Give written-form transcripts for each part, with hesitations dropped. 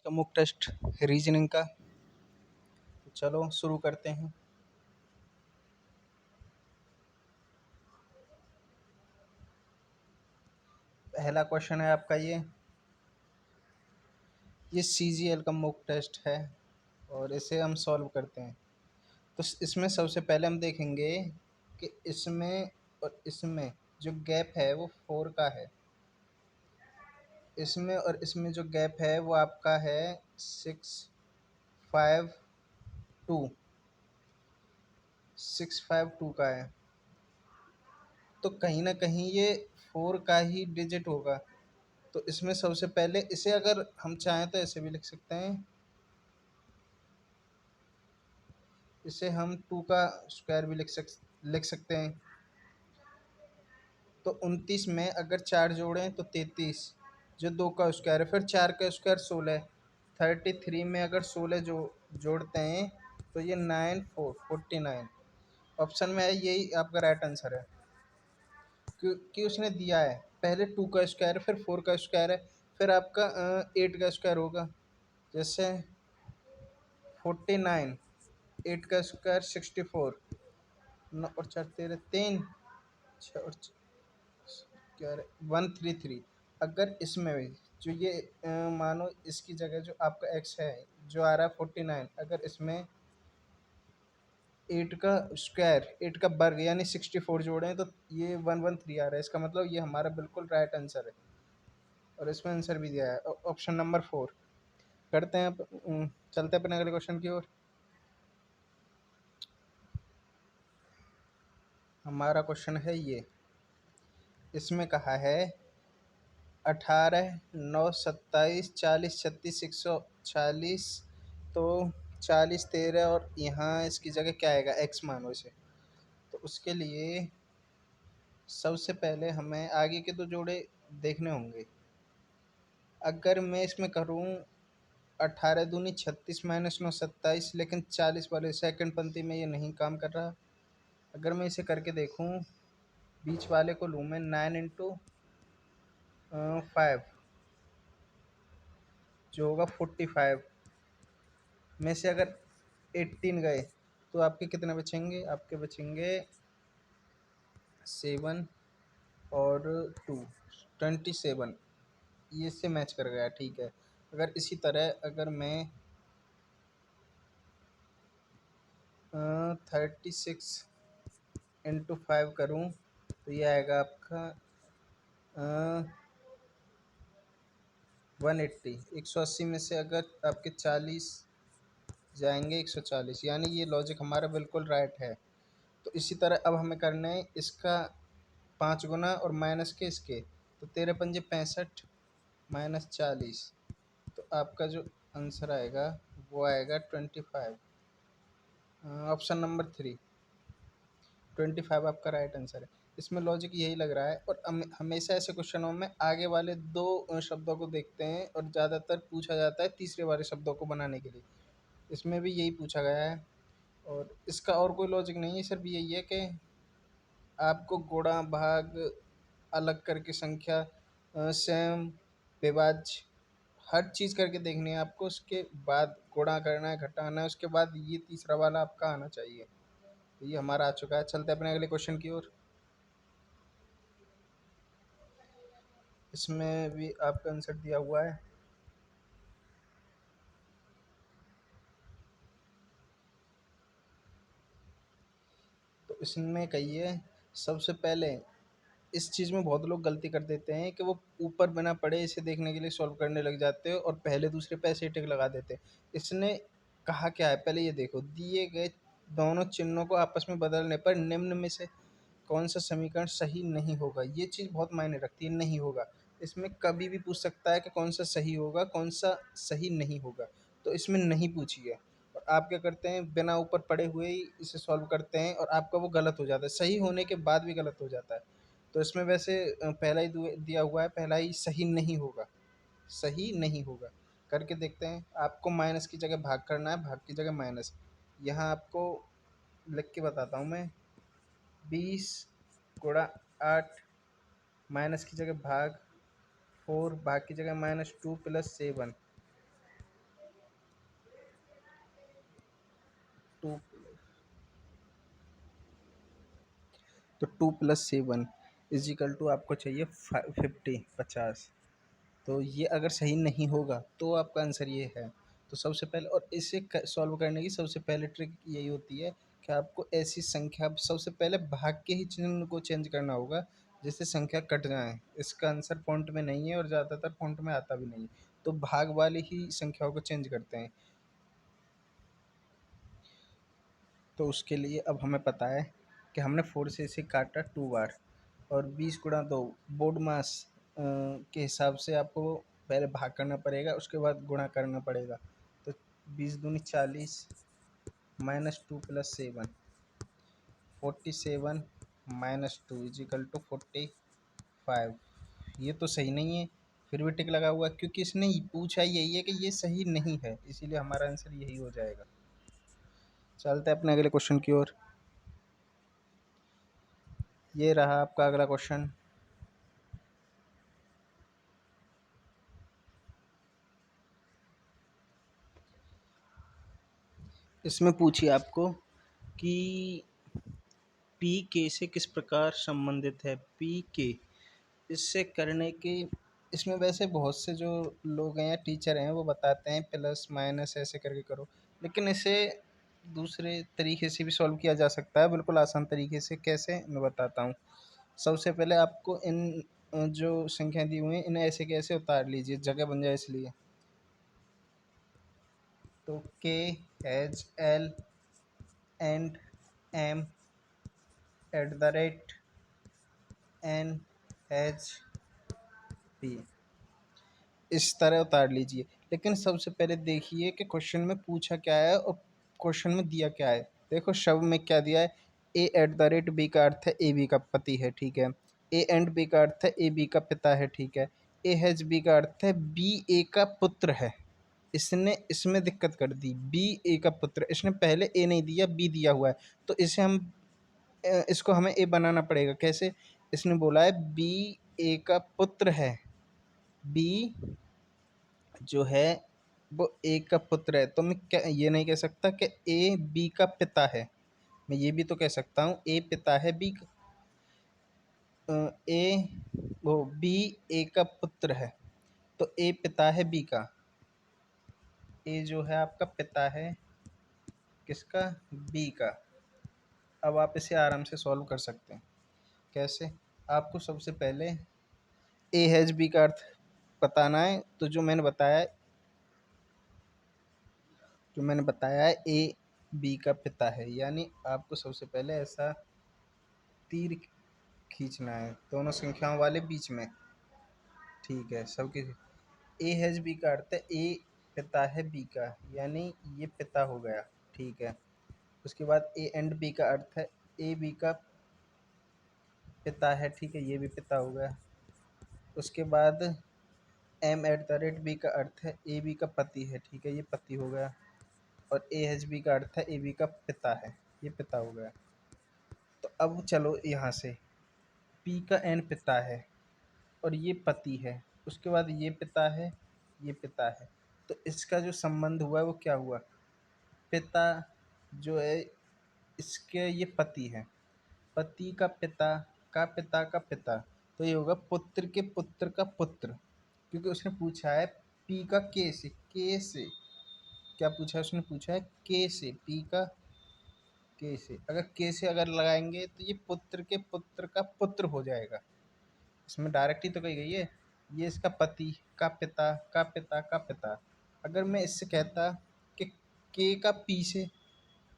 का मुक test reasoning का। तो चलो शुरू करते हैं। पहला क्वेश्चन है आपका ये सीजीएल का मुक टेस्ट है और इसे हम सॉल्व करते हैं। तो इसमें सबसे पहले हम देखेंगे कि इसमें और इसमें जो गैप है वो 4 का है। इसमें और इसमें जो गैप है वो आपका है 652 652 का है। तो कहीं ना कहीं ये 4 का ही डिजिट होगा। तो इसमें सबसे पहले इसे अगर हम चाहें तो ऐसे भी लिख सकते हैं, इसे हम 2 का स्क्वायर भी लिख सकते हैं। तो 29 में अगर 4 जोड़ें तो 33, जो 2 का स्क्वायर है, फिर 4 का स्क्वायर 16, 33 में अगर 16 जोड़ते हैं तो ये 49। ऑप्शन में है, यही आपका राइट आंसर है। क्योंकि उसने दिया है पहले 2 का स्क्वायर है, फिर 4 का स्क्वायर है, फिर आपका 8 का स्क्वायर होगा। जैसे 49, 8 का स्क्वायर 64, 9 और 4 13, 3, 6 और 133। अगर इसमें भी जो ये मानो इसकी जगह जो आपका एक्स है जो आ रहा है 49, अगर इसमें 8 का स्क्वायर 8 का वर्ग यानी 64 जोड़े तो ये 113 आ रहा है। इसका मतलब ये हमारा बिल्कुल राइट आंसर है और इसमें आंसर भी दिया है ऑप्शन नंबर 4। करते हैं अब चलते हैं अपने अगले क्वेश्चन की ओर। हमारा क्वेश्चन है इसमें कहा है 18 9 27 40 36 140। तो 40 13 और यहाँ इसकी जगह क्या आएगा, एक्स मानो इसे। तो उसके लिए सबसे पहले हमें आगे के 2 जोड़े देखने होंगे। अगर मैं इसमें करूँ 18 दूनी 36 माइनस 9 27, लेकिन 40 वाले सेकंड पंक्ति में ये नहीं काम कर रहा। अगर मैं इसे करके देखूँ, बीच वाले को लूँ मैं 9 इंटू 5 जो होगा 45 में से अगर 18 गए तो आपके कितने बचेंगे, आपके बचेंगे 7 और 2 27। ये इससे मैच कर गया, ठीक है। अगर इसी तरह अगर मैं 36 इंटू 5 करूँ तो ये आएगा आपका 180। 180 में से अगर आपके 40 जाएंगे 140, यानी ये लॉजिक हमारा बिल्कुल राइट है। तो इसी तरह अब हमें करना है इसका 5 गुना और माइनस के इसके। तो 13 पंजे 65 माइनस 40, तो आपका जो आंसर आएगा वो आएगा 25। ऑप्शन नंबर 3 25 आपका राइट आंसर है। इसमें लॉजिक यही लग रहा है। और हमेशा ऐसे क्वेश्चनों में आगे वाले 2 शब्दों को देखते हैं और ज़्यादातर पूछा जाता है तीसरे वाले शब्दों को बनाने के लिए। इसमें भी यही पूछा गया है और इसका और कोई लॉजिक नहीं है, सिर्फ यही है कि आपको गुणा भाग अलग करके संख्या सम विभाज्य हर चीज़ करके देखनी है आपको। उसके बाद गुणा करना है, घटाना है, उसके बाद ये तीसरा वाला आपका आना चाहिए। तो ये हमारा आ चुका है। चलते हैं अपने अगले क्वेश्चन की ओर। इसमें भी आपका आंसर दिया हुआ है। तो इसमें कहिए सबसे पहले इस चीज़ में बहुत लोग गलती कर देते हैं कि वो ऊपर बिना पढ़े इसे देखने के लिए सॉल्व करने लग जाते हैं और पहले दूसरे पे ऐसे टिक लगा देते हैं। इसने कहा क्या है, पहले ये देखो, दिए गए दोनों चिन्हों को आपस में बदलने पर निम्न में से कौन सा समीकरण सही नहीं होगा। ये चीज़ बहुत मायने रखती है, नहीं होगा। इसमें कभी भी पूछ सकता है कि कौन सा सही होगा, कौन सा सही नहीं होगा। तो इसमें नहीं पूछी है और आप क्या करते हैं, बिना ऊपर पढ़े हुए ही इसे सॉल्व करते हैं और आपका वो गलत हो जाता है, सही होने के बाद भी गलत हो जाता है। तो इसमें वैसे पहला ही दिया हुआ है, पहला ही सही नहीं होगा, सही नहीं होगा। करके देखते हैं। आपको माइनस की जगह भाग करना है, भाग की जगह माइनस। यहाँ आपको लिख के बताता हूँ मैं, 20 गुणा 8 माइनस की जगह भाग 4, भाग की जगह -2 प्लस 7। टू तो 2 + 7 इजिकल टू आपको चाहिए 50। तो ये अगर सही नहीं होगा तो आपका आंसर ये है। तो सबसे पहले, और इसे सॉल्व करने की सबसे पहले ट्रिक यही होती है कि आपको ऐसी संख्या, सबसे पहले भाग के ही चिन्ह को चेंज करना होगा जिससे संख्या कट जाए। इसका आंसर फॉन्ट में नहीं है और ज़्यादातर फॉन्ट में आता भी नहीं है, तो भाग वाली ही संख्याओं को चेंज करते हैं। तो उसके लिए अब हमें पता है कि हमने 4 से इसे काटा 2 बार, और 20 × 2 बोर्ड मास के हिसाब से आपको पहले भाग करना पड़ेगा, उसके बाद गुणा करना पड़ेगा। तो 20×2 = 40 -2 + 7 47 -2 = 45। ये तो सही नहीं है, फिर भी टिक लगा हुआ है क्योंकि इसने पूछा यही है कि ये सही नहीं है, इसीलिए हमारा आंसर यही हो जाएगा। चलते हैं अपने अगले क्वेश्चन की ओर। ये रहा आपका अगला क्वेश्चन। इसमें पूछिए आपको कि पी के से किस प्रकार संबंधित है। पी के इससे करने के, इसमें वैसे बहुत से जो लोग हैं या टीचर हैं वो बताते हैं प्लस माइनस ऐसे करके करो, लेकिन इसे दूसरे तरीके से भी सॉल्व किया जा सकता है, बिल्कुल आसान तरीके से। कैसे, मैं बताता हूँ। सबसे पहले आपको इन जो संख्या दी हुई हैं इन्हें ऐसे कैसे उतार लीजिए, जगह बन जाए इसलिए। तो K H L and M @n H P, इस तरह उतार लीजिए। लेकिन सबसे पहले देखिए कि क्वेश्चन में पूछा क्या है और क्वेश्चन में दिया क्या है। देखो शब्द में क्या दिया है, a@b का अर्थ है ए बी का पति है, ठीक है। ए एंड बी का अर्थ है ए बी का पिता है, ठीक है। ए हैज बी का अर्थ है बी ए का पुत्र है। इसने इसमें दिक्कत कर दी, बी ए का पुत्र, इसने पहले ए नहीं दिया बी दिया हुआ है, तो इसे हम इसको हमें ए बनाना पड़ेगा। कैसे, इसने बोला है बी ए का पुत्र है, बी जो है वो ए का पुत्र है, तो मैं क्या ये नहीं कह सकता कि ए बी का पिता है। मैं ये भी तो कह सकता हूँ ए पिता है बी ए वो बी ए का पुत्र है, तो ए पिता है बी का। ए जो है आपका पिता है किसका, बी का। अब आप इसे आराम से सॉल्व कर सकते हैं। कैसे, आपको सबसे पहले ए हैज बी का अर्थ बताना है। तो जो मैंने बताया है ए बी का पिता है, यानी आपको सबसे पहले ऐसा तीर खींचना है दोनों संख्याओं वाले बीच में, ठीक है। सबके ए हैज बी का अर्थ है ए पिता है बी का, यानी ये पिता हो गया, ठीक है। उसके बाद ए एंड बी का अर्थ है ए बी का पिता है, ठीक है, ये भी पिता हो गया। उसके बाद m@b का अर्थ है ए बी का पति है, ठीक है, ये पति हो गया। और ए एच बी का अर्थ है ए बी का पिता है, ये पिता हो गया। तो अब चलो यहाँ से, पी का एन पिता है और ये पति है, उसके बाद ये पिता है, ये पिता है। तो इसका जो संबंध हुआ है वो क्या हुआ, पिता जो है इसके ये पति है, पति का पिता का पिता का पिता, तो ये होगा पुत्र के पुत्र का पुत्र, क्योंकि उसने पूछा है पी का के से क्या पूछा है, उसने पूछा है के से, पी का के से। अगर के से अगर लगाएंगे तो ये पुत्र के पुत्र का पुत्र हो जाएगा, इसमें डायरेक्ट ही तो कही गई है। ये इसका पति का पिता का पिता का पिता। अगर मैं इससे कहता कि के का पी से,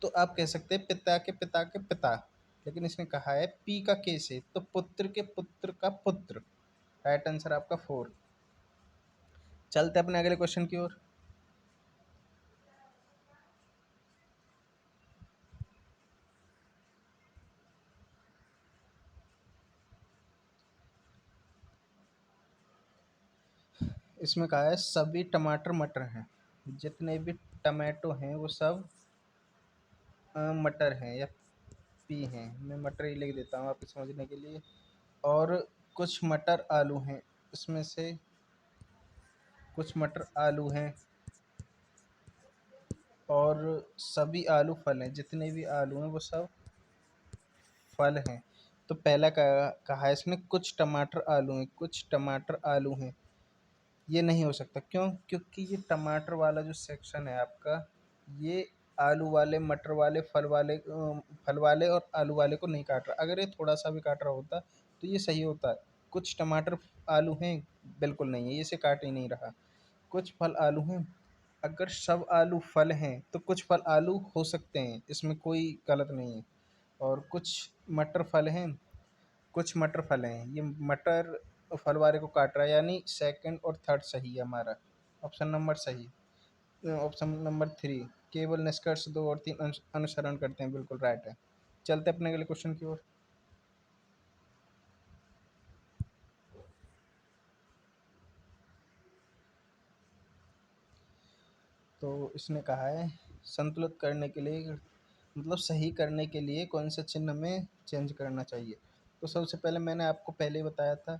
तो आप कह सकते हैं पिता के पिता के पिता, लेकिन इसने कहा है पी का के से, तो पुत्र के पुत्र का पुत्र। राइट आंसर आपका 4। चलते अपने अगले क्वेश्चन की ओर। इसमें कहा है सभी टमाटर मटर हैं, जितने भी टमाटो हैं वो सब मटर हैं या पी हैं। मैं मटर ही लिख देता हूँ आपको समझने के लिए। और कुछ मटर आलू हैं, इसमें से कुछ मटर आलू हैं और सभी आलू फल हैं, जितने भी आलू हैं वो सब फल हैं। तो पहला कहा है इसमें कुछ टमाटर आलू हैं, कुछ टमाटर आलू हैं। ये नहीं हो सकता, क्यों? क्योंकि ये टमाटर वाला जो सेक्शन है आपका, ये आलू वाले, मटर वाले, फल वाले और आलू वाले को नहीं काट रहा। अगर ये थोड़ा सा भी काट रहा होता तो ये सही होता। कुछ टमाटर आलू हैं, बिल्कुल नहीं है, ये इसे काट ही नहीं रहा। कुछ फल आलू हैं, अगर सब आलू फल हैं तो कुछ फल आलू हो सकते हैं, इसमें कोई गलत नहीं है। और कुछ मटर फल हैं, कुछ मटर फल हैं, ये मटर फल वाले को काट रहा है, यानी सेकंड और थर्ड सही है हमारा। ऑप्शन नंबर सही। ऑप्शन नंबर थ्री, केवल निष्कर्ष दो और तीन अनुसरण करते हैं, बिल्कुल राइट है। चलते अपने अगले क्वेश्चन की ओर। तो इसने कहा है संतुलित करने के लिए, मतलब सही करने के लिए कौन से चिन्ह में चेंज करना चाहिए। तो सबसे पहले मैंने आपको पहले ही बताया था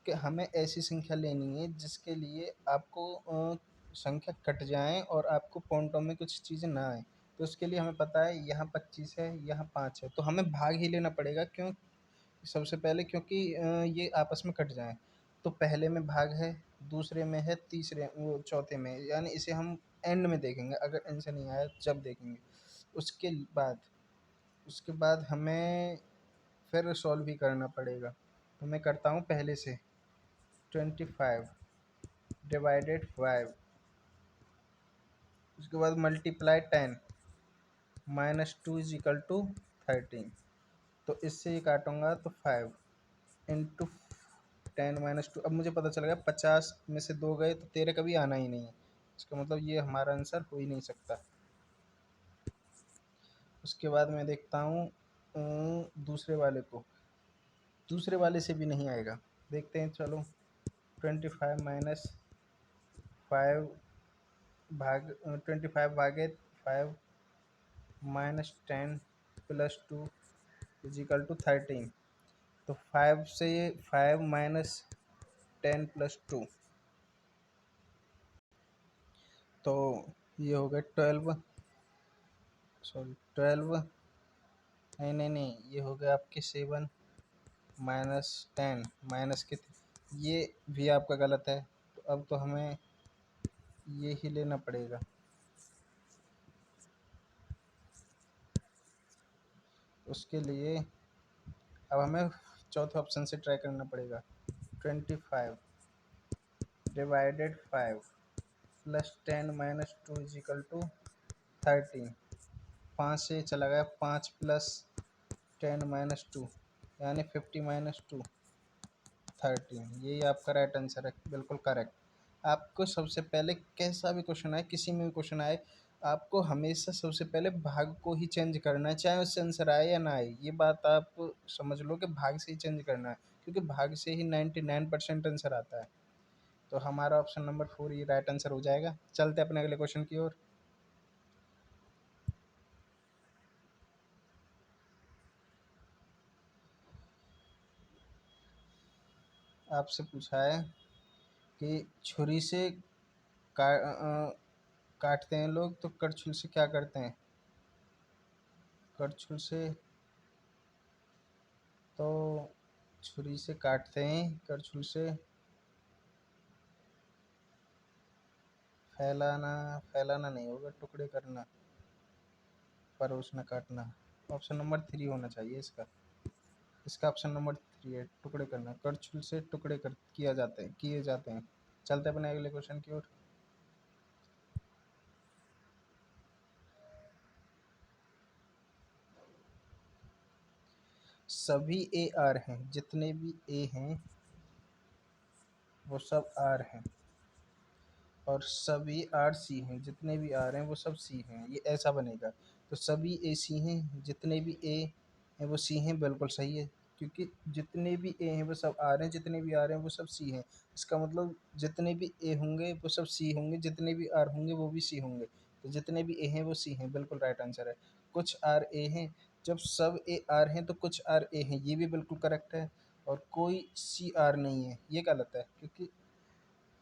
कि हमें ऐसी संख्या लेनी है जिसके लिए आपको संख्या कट जाए और आपको पॉइंटों में कुछ चीज़ें ना आए। तो उसके लिए हमें पता है यहाँ 25 है, यहाँ 5 है, तो हमें भाग ही लेना पड़ेगा। क्यों? सबसे पहले क्योंकि ये आपस में कट जाएँ। तो पहले में भाग है, दूसरे में है, तीसरे वो चौथे में, यानी इसे हम एंड में देखेंगे, अगर एंड से नहीं आया जब देखेंगे। उसके बाद उसके बाद हमें फिर सॉल्व भी करना पड़ेगा। तो मैं करता हूँ पहले से। 25 डिवाइडेड 5, उसके बाद multiply 10 minus two is equal to 13। तो इससे ये काटूंगा तो 5 इंटू 10 - 2। अब मुझे पता चल गया 50 में से 2 गए तो 13 कभी आना ही नहीं है। इसका मतलब ये हमारा आंसर हो ही नहीं सकता। उसके बाद मैं देखता हूँ दूसरे वाले को, दूसरे वाले से भी नहीं आएगा। देखते हैं, चलो। 25 माइनस 5 भाग 25 भागे 5 minus 10 plus 2 is equal to 13। तो 5 से 5 माइनस 10 प्लस 2, तो ये हो गया 12। सॉरी 12, नहीं नहीं नहीं, ये हो गया आपके 7 माइनस 10 माइनस के, ये भी आपका गलत है। तो अब तो हमें ये ही लेना पड़ेगा। उसके लिए अब हमें चौथे ऑप्शन से ट्राई करना पड़ेगा। 25 divided 5 plus 10 minus 2 is equal to 13। 5 से चला गया, 5 प्लस 10 माइनस 2, यानी 50 माइनस 2 13। यही आपका राइट आंसर है, बिल्कुल करेक्ट। आपको सबसे पहले कैसा भी क्वेश्चन आए, किसी में भी क्वेश्चन आए, आपको हमेशा सबसे पहले भाग को ही चेंज करना है, चाहे उससे आंसर आए या ना आए। ये बात आप समझ लो कि भाग से ही चेंज करना है, क्योंकि भाग से ही 99% आंसर आता है। तो हमारा ऑप्शन नंबर 4 ये राइट आंसर हो जाएगा। चलते अपने अगले क्वेश्चन की ओर। आपसे पूछा है कि छुरी से काटते हैं लोग, तो करछुल से क्या करते हैं? करछुल से तो छुरी से काटते हैं, करछुल से फैलाना, फैलाना नहीं होगा, टुकड़े करना, परोसना, काटना। ऑप्शन नंबर 3 होना चाहिए इसका। इसका ऑप्शन नंबर 3 है, टुकड़े करना। करछुल से टुकड़े किए जाते हैं। चलते अपने अगले क्वेश्चन की ओर। सभी ए आर हैं, जितने भी ए हैं वो सब आर हैं, और सभी आर सी हैं, जितने भी आर हैं वो सब सी हैं। ये ऐसा बनेगा। तो सभी ए सी हैं, जितने भी ए हैं वो सी हैं, बिल्कुल सही है। क्योंकि जितने भी ए हैं वो सब आर हैं, जितने भी आर हैं वो सब सी हैं। इसका मतलब जितने भी ए होंगे वो सब सी होंगे, जितने भी आर होंगे वो भी सी होंगे। तो जितने भी ए हैं वो सी हैं, बिल्कुल राइट आंसर है। कुछ आर ए हैं, जब सब ए आर हैं तो कुछ आर ए हैं, ये भी बिल्कुल करेक्ट है। और कोई सी आर नहीं है, ये गलत है, क्योंकि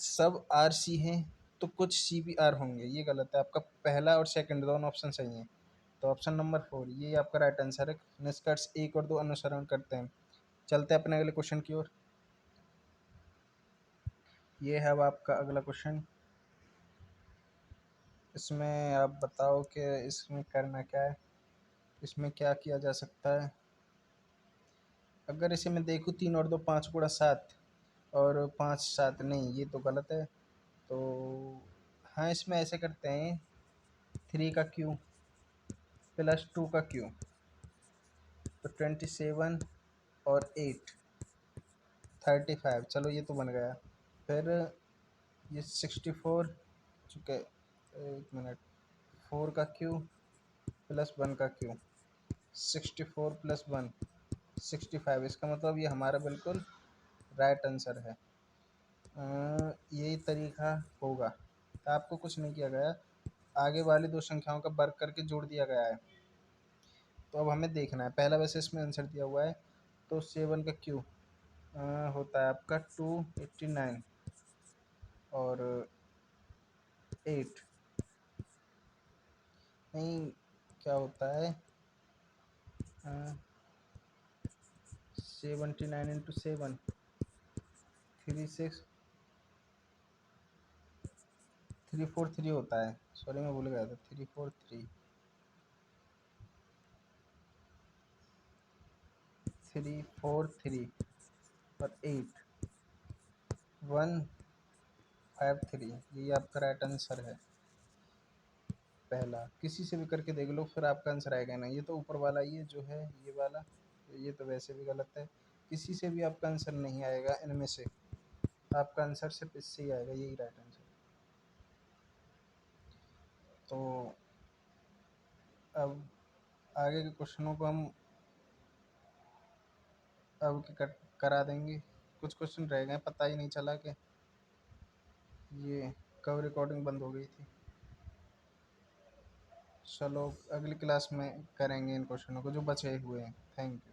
सब आर सी हैं, तो कुछ CBR होंगे, ये गलत है। आपका पहला और सेकंड दोनों ऑप्शन सही हैं। तो ऑप्शन नंबर 4 ये आपका राइट आंसर है। निष्कर्ष 1 और 2 अनुसरण करते हैं। चलते हैं अपने अगले क्वेश्चन की ओर। ये है अब आपका अगला क्वेश्चन। इसमें आप बताओ कि इसमें करना क्या है, इसमें क्या किया जा सकता है। अगर इसे मैं देखूँ 3 और 2 5 गुणा 7 और 5 7 नहीं, ये तो गलत है। तो हाँ, इसमें ऐसे करते हैं 3 का क्यू प्लस 2 का क्यू, तो 27 और 8 35। चलो ये तो बन गया। फिर ये 64 चुके, एक मिनट, 4 का क्यू प्लस 1 का क्यू, 64 प्लस 1 65। इसका मतलब ये हमारा बिल्कुल राइट आंसर है। यही तरीका होगा। तो आपको कुछ नहीं किया गया, आगे वाली दो संख्याओं का वर्ग करके जोड़ दिया गया है। तो अब हमें देखना है, पहला वैसे इसमें आंसर दिया हुआ है। तो 7 का क्यू होता है आपका 289 और 8 नहीं, क्या होता है 79 इंटू 7 36 343 होता है। सॉरी मैं भूल गया था, 343 343 और 8153, ये आपका राइट आंसर है। पहला किसी से भी करके देख लो, फिर आपका आंसर आएगा ना। ये तो ऊपर वाला, ये जो है ये वाला, ये तो वैसे भी गलत है। किसी से भी आपका आंसर नहीं आएगा इनमें से, आपका आंसर सिर्फ इससे ही आएगा, यही राइट आंसर। तो अब आगे के क्वेश्चनों को हम अब करा देंगे। कुछ क्वेश्चन रह गए, पता ही नहीं चला कि ये कब रिकॉर्डिंग बंद हो गई थी। चलो अगली क्लास में करेंगे इन क्वेश्चनों को जो बचे हुए हैं। Thank you.